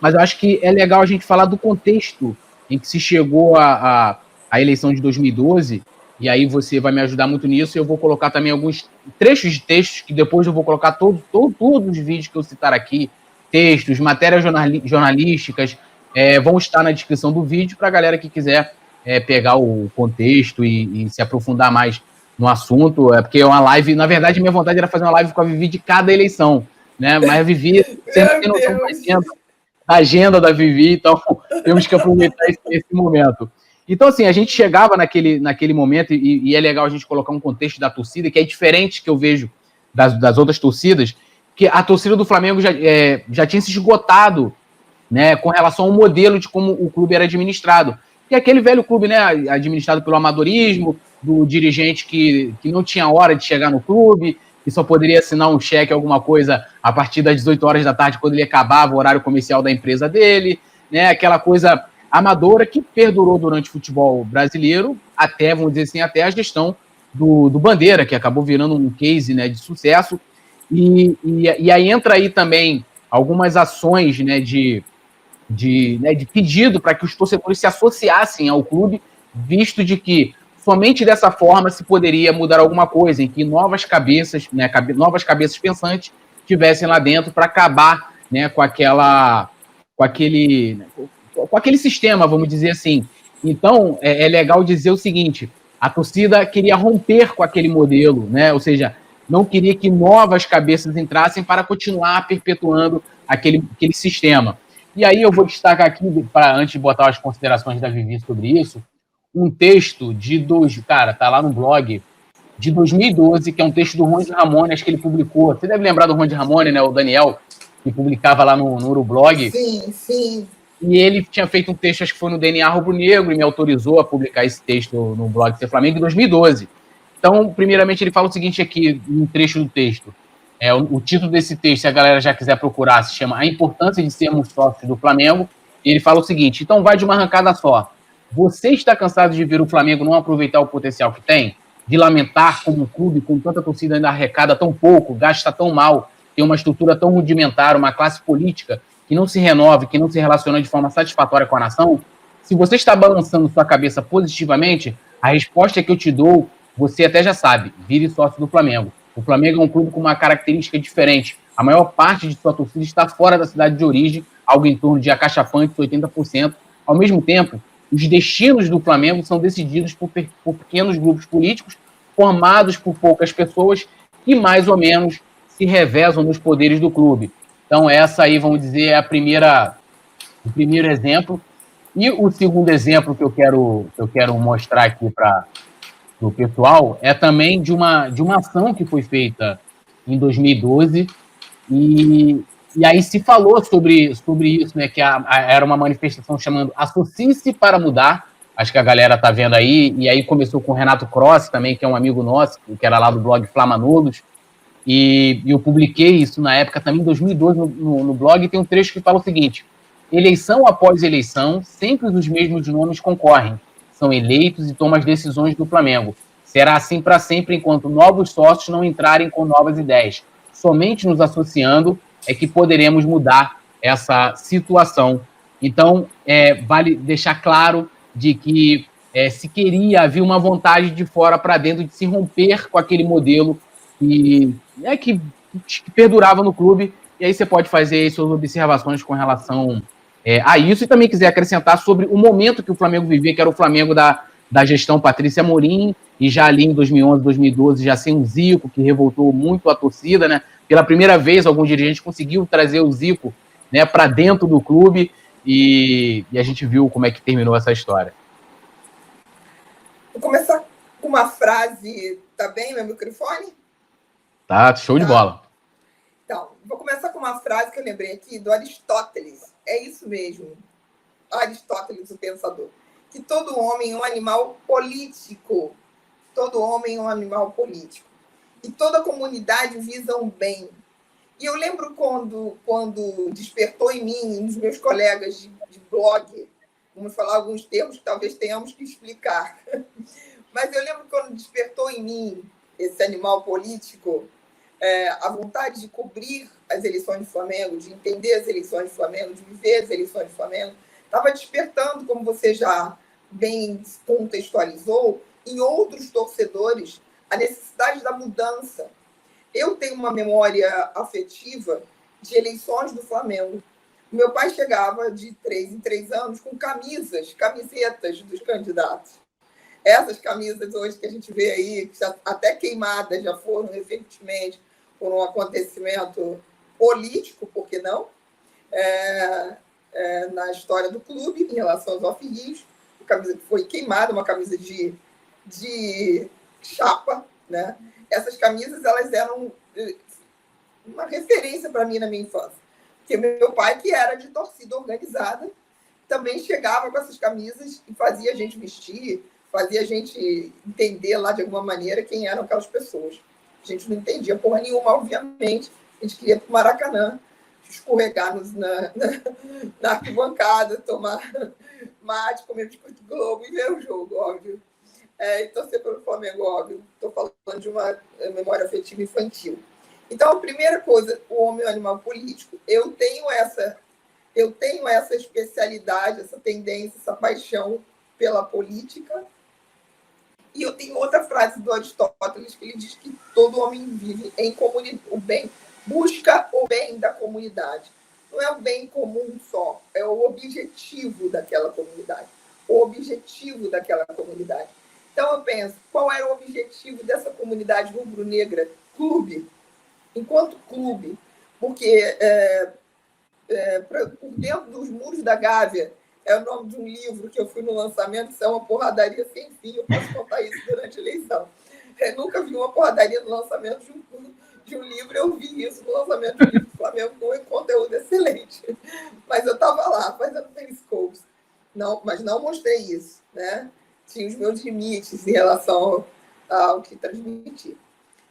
mas eu acho que é legal a gente falar do contexto em que se chegou à eleição de 2012, e aí você vai me ajudar muito nisso, e eu vou colocar também alguns trechos de textos, que depois eu vou colocar todos os vídeos que eu citar aqui, textos, matérias jornalísticas, vão estar na descrição do vídeo para a galera que quiser pegar o contexto e se aprofundar mais no assunto, porque é uma live, na verdade, minha vontade era fazer uma live com a Vivi de cada eleição, né? Mas a Vivi, você não tem noção da agenda da Vivi, então temos que aproveitar esse momento. Então, assim, a gente chegava naquele momento, e é legal a gente colocar um contexto da torcida, que é diferente que eu vejo das outras torcidas, que a torcida do Flamengo já tinha se esgotado, né, com relação ao modelo de como o clube era administrado. Que é aquele velho clube, né, administrado pelo amadorismo, do dirigente que não tinha hora de chegar no clube, que só poderia assinar um cheque, alguma coisa, a partir das 18 horas da tarde, quando ele acabava o horário comercial da empresa dele, né, aquela coisa amadora que perdurou durante o futebol brasileiro, até, vamos dizer assim, até a gestão do Bandeira, que acabou virando um case, né, de sucesso, e aí entra aí também algumas ações, né, de pedido para que os torcedores se associassem ao clube, visto de que somente dessa forma se poderia mudar alguma coisa, em que novas cabeças, né, novas cabeças pensantes estivessem lá dentro para acabar, né, com aquele sistema, vamos dizer assim. Então, é legal dizer o seguinte: a torcida queria romper com aquele modelo, né? Ou seja, não queria que novas cabeças entrassem para continuar perpetuando aquele sistema. E aí eu vou destacar aqui, antes de botar as considerações da Vivi sobre isso, um texto cara, tá lá no blog, de 2012, que é um texto do Ronde Ramone, acho que ele publicou. Você deve lembrar do Ronde Ramone, né? O Daniel, que publicava lá no Urublog. Sim, sim. E ele tinha feito um texto, acho que foi no DNA Rubro Negro, e me autorizou a publicar esse texto no blog Ser Flamengo em 2012. Então, primeiramente, ele fala o seguinte aqui, um trecho do texto. O título desse texto, se a galera já quiser procurar, se chama A Importância de Sermos Sócios do Flamengo. E ele fala o seguinte: então vai de uma arrancada só. Você está cansado de ver o Flamengo não aproveitar o potencial que tem? De lamentar como um clube com tanta torcida ainda arrecada tão pouco, gasta tão mal, tem uma estrutura tão rudimentar, uma classe política que não se renova, que não se relaciona de forma satisfatória com a nação? Se você está balançando sua cabeça positivamente, a resposta que eu te dou, você até já sabe: vire sócio do Flamengo. O Flamengo é um clube com uma característica diferente. A maior parte de sua torcida está fora da cidade de origem, algo em torno de acachapantes, 80%. Ao mesmo tempo, os destinos do Flamengo são decididos por pequenos grupos políticos, formados por poucas pessoas, que mais ou menos se revezam nos poderes do clube. Então, essa aí, vamos dizer, é o primeiro exemplo. E o segundo exemplo que eu quero mostrar aqui para o pessoal é também de uma ação que foi feita em 2012, e aí se falou sobre isso, né, que era uma manifestação chamando Associe-se para Mudar, acho que a galera tá vendo aí, e aí começou com o Renato Cross também, que é um amigo nosso, que era lá do blog Flamanudos, e eu publiquei isso na época também, em 2012, no blog, e tem um trecho que fala o seguinte: eleição após eleição, sempre os mesmos nomes concorrem, são eleitos e tomam as decisões do Flamengo. Será assim para sempre enquanto novos sócios não entrarem com novas ideias. Somente nos associando é que poderemos mudar essa situação. Então, vale deixar claro de que se queria, havia uma vontade de fora para dentro de se romper com aquele modelo que perdurava no clube. E aí você pode fazer suas observações com relação a isso, e também quiser acrescentar sobre o momento que o Flamengo vivia, que era o Flamengo da gestão Patrícia Amorim, e já ali em 2011, 2012, já sem o Zico, que revoltou muito a torcida, né? Pela primeira vez, algum dirigente conseguiu trazer o Zico, né, para dentro do clube, e a gente viu como é que terminou essa história. Vou começar com uma frase. Tá bem meu microfone? Tá, show de bola. Então, vou começar com uma frase que eu lembrei aqui do Aristóteles. É isso mesmo. Aristóteles, o pensador. Que todo homem é um animal político. Todo homem é um animal político. E toda comunidade visa um bem. E eu lembro quando despertou em mim, nos meus colegas de blog, vamos falar alguns termos que talvez tenhamos que explicar. Mas eu lembro quando despertou em mim esse animal político, a vontade de cobrir as eleições do Flamengo, de entender as eleições do Flamengo, de viver as eleições do Flamengo, estava despertando, como você já bem contextualizou, em outros torcedores, a necessidade da mudança. Eu tenho uma memória afetiva de eleições do Flamengo. Meu pai chegava de 3 em 3 anos com camisetas dos candidatos. Essas camisas hoje que a gente vê aí, que até queimadas, já foram recentemente por um acontecimento político, por que não? Na história do clube, em relação aos off-rios, a camisa que foi queimada, uma camisa de chapa, né? Essas camisas, elas eram uma referência para mim na minha infância. Porque meu pai, que era de torcida organizada, também chegava com essas camisas e fazia a gente vestir, fazia a gente entender lá de alguma maneira quem eram aquelas pessoas. A gente não entendia porra nenhuma, obviamente. A gente queria ir para o Maracanã, escorregar na arquibancada, tomar mate, comer biscoito Globo e ver o jogo, óbvio. E torcer pelo Flamengo, óbvio. Estou falando de uma memória afetiva infantil. Então, a primeira coisa, o homem é um animal político. Eu tenho essa especialidade, essa tendência, essa paixão pela política. E eu tenho outra frase do Aristóteles, que ele diz que todo homem vive em comunidade, o bem, busca o bem da comunidade. Não é o bem comum só, é o objetivo daquela comunidade. O objetivo daquela comunidade. Então, eu penso, qual era o objetivo dessa comunidade rubro-negra? Clube. Enquanto clube. Porque por dentro dos muros da Gávea, é o nome de um livro que eu fui no lançamento, isso é uma porradaria sem fim, eu posso contar isso durante a eleição. Eu nunca vi uma porradaria no lançamento de um livro, eu vi isso no lançamento de um livro do Flamengo com um conteúdo excelente. Mas eu estava lá, fazendo periscopes. Mas não mostrei isso, né? Tinha os meus limites em relação ao que transmitir.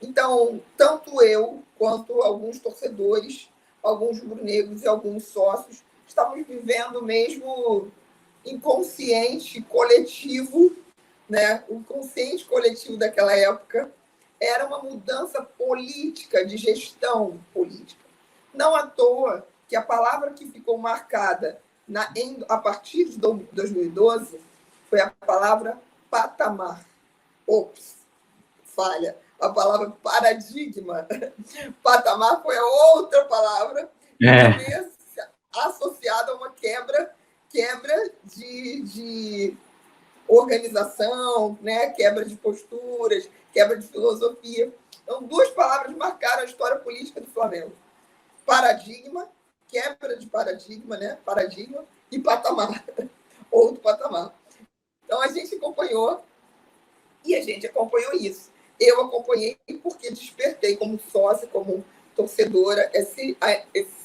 Então, tanto eu quanto alguns torcedores, alguns rubro-negros e alguns sócios, estamos vivendo mesmo inconsciente coletivo, né? O inconsciente coletivo daquela época era uma mudança política, de gestão política. Não à toa que a palavra que ficou marcada a partir de 2012 foi a palavra patamar. Ops, falha. A palavra paradigma. Patamar foi a outra palavra associada a uma quebra de organização, né? Quebra de posturas, quebra de filosofia. Então, 2 palavras marcaram a história política do Flamengo. Paradigma, quebra de paradigma, né? Paradigma e patamar. Outro patamar. Então, a gente acompanhou isso. Eu acompanhei porque despertei como sócia, como torcedora, esse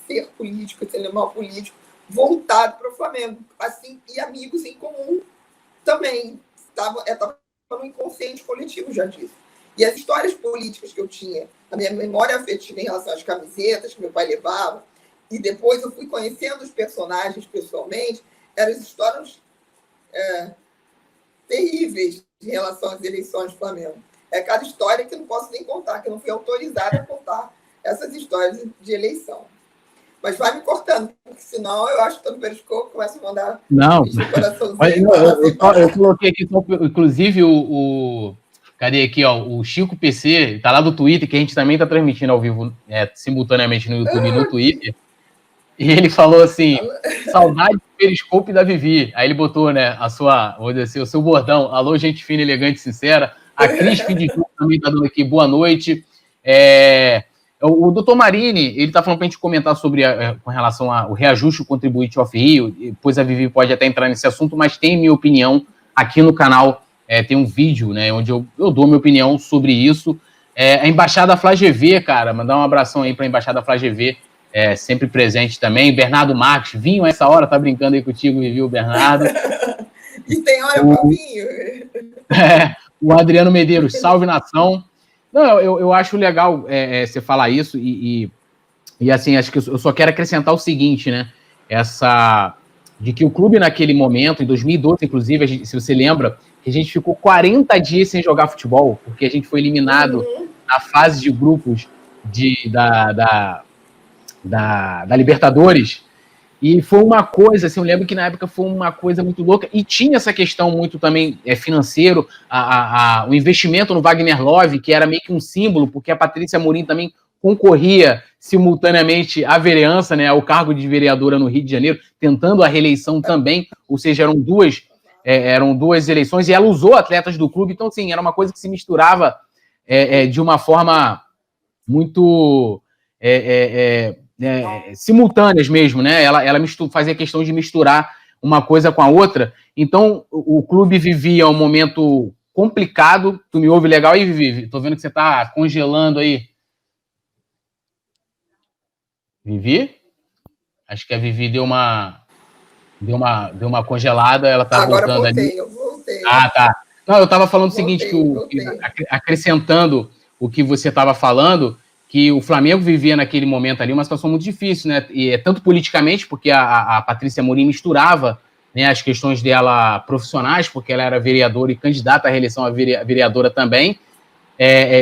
ser político, esse animal político voltado para o Flamengo. Assim, e amigos em comum também. Estava no inconsciente coletivo, já disse. E as histórias políticas que eu tinha, a minha memória afetiva em relação às camisetas que meu pai levava, e depois eu fui conhecendo os personagens pessoalmente, eram histórias terríveis em relação às eleições do Flamengo. É cada história que eu não posso nem contar, que eu não fui autorizada a contar essas histórias de eleição. Mas vai me cortando, porque senão eu acho que estou no periscope, começo a mandar coraçãozinho. Eu coloquei aqui, inclusive, cadê aqui, ó, o Chico PC, tá lá do Twitter, que a gente também está transmitindo ao vivo, simultaneamente no YouTube e no Twitter. E ele falou assim, saudade do periscope da Vivi. Aí ele botou, né, vou dizer assim, o seu bordão, alô, gente fina, elegante e sincera. A Cris Fidjum também está dando aqui boa noite. O doutor Marini, ele está falando para a gente comentar sobre com relação ao reajuste contribuinte off-Rio, depois a Vivi pode até entrar nesse assunto, mas tem minha opinião aqui no canal, tem um vídeo, né, onde eu dou minha opinião sobre isso. A Embaixada FlaGV, cara, mandar um abração aí para a Embaixada FlaGV, sempre presente também. Bernardo Marques, Vinho a essa hora, tá brincando aí contigo, Vivi, o Bernardo. E tem hora para Vinho. O Adriano Medeiros, salve nação. Não, eu acho legal você falar isso e assim, acho que eu só quero acrescentar o seguinte, né? De que o clube naquele momento, em 2012, inclusive, se você lembra, que a gente ficou 40 dias sem jogar futebol, porque a gente foi eliminado na fase de grupos da Libertadores. E foi uma coisa, assim, eu lembro que na época foi uma coisa muito louca, e tinha essa questão muito também financeiro, o investimento no Wagner Love, que era meio que um símbolo, porque a Patrícia Amorim também concorria simultaneamente à vereança, né, ao cargo de vereadora no Rio de Janeiro, tentando a reeleição também, ou seja, eram duas eleições, e ela usou atletas do clube, então, assim, era uma coisa que se misturava de uma forma muito simultâneas mesmo, né? Ela fazia questão de misturar uma coisa com a outra. Então, o clube vivia um momento complicado. Tu me ouve legal aí, Vivi? Tô vendo que você tá congelando aí. Vivi? Acho que a Vivi deu uma congelada, ela tá Agora voltando voltei, ali. Eu voltei. Ah, tá. Não, eu estava falando o seguinte, acrescentando o que você estava falando, que o Flamengo vivia naquele momento ali uma situação muito difícil, né? E tanto politicamente, porque a Patrícia Amorim misturava, né, as questões dela profissionais, porque ela era vereadora e candidata à reeleição a vereadora também.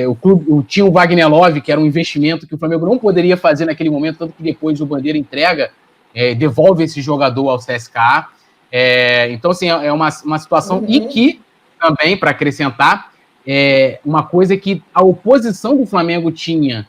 O clube tinha o Wagner Love, que era um investimento que o Flamengo não poderia fazer naquele momento, tanto que depois o Bandeira entrega, devolve esse jogador ao CSKA. Então, assim, é uma situação e que, também, para acrescentar, uma coisa que a oposição do Flamengo tinha,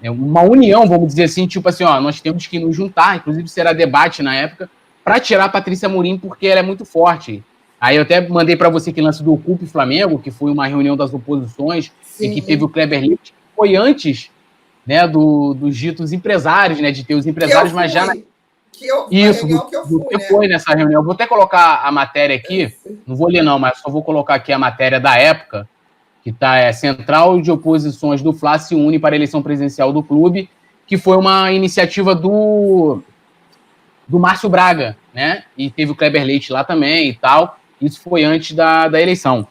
uma união, vamos dizer assim, tipo assim, ó, nós temos que nos juntar, inclusive será debate na época, para tirar a Patrícia Amorim, porque ela é muito forte. Aí eu até mandei para você que lance do Ocupe Flamengo, que foi uma reunião das oposições, e que teve o Kleber Licht, que foi antes, né, dos ditos empresários, né, de ter os empresários, mas já... Isso, foi nessa reunião. Vou até colocar a matéria aqui, não vou ler não, mas só vou colocar aqui a matéria da época, que está Central de Oposições do Fla se une para a eleição presidencial do clube, que foi uma iniciativa do Márcio Braga, né? E teve o Kleber Leite lá também e tal. Isso foi antes da eleição.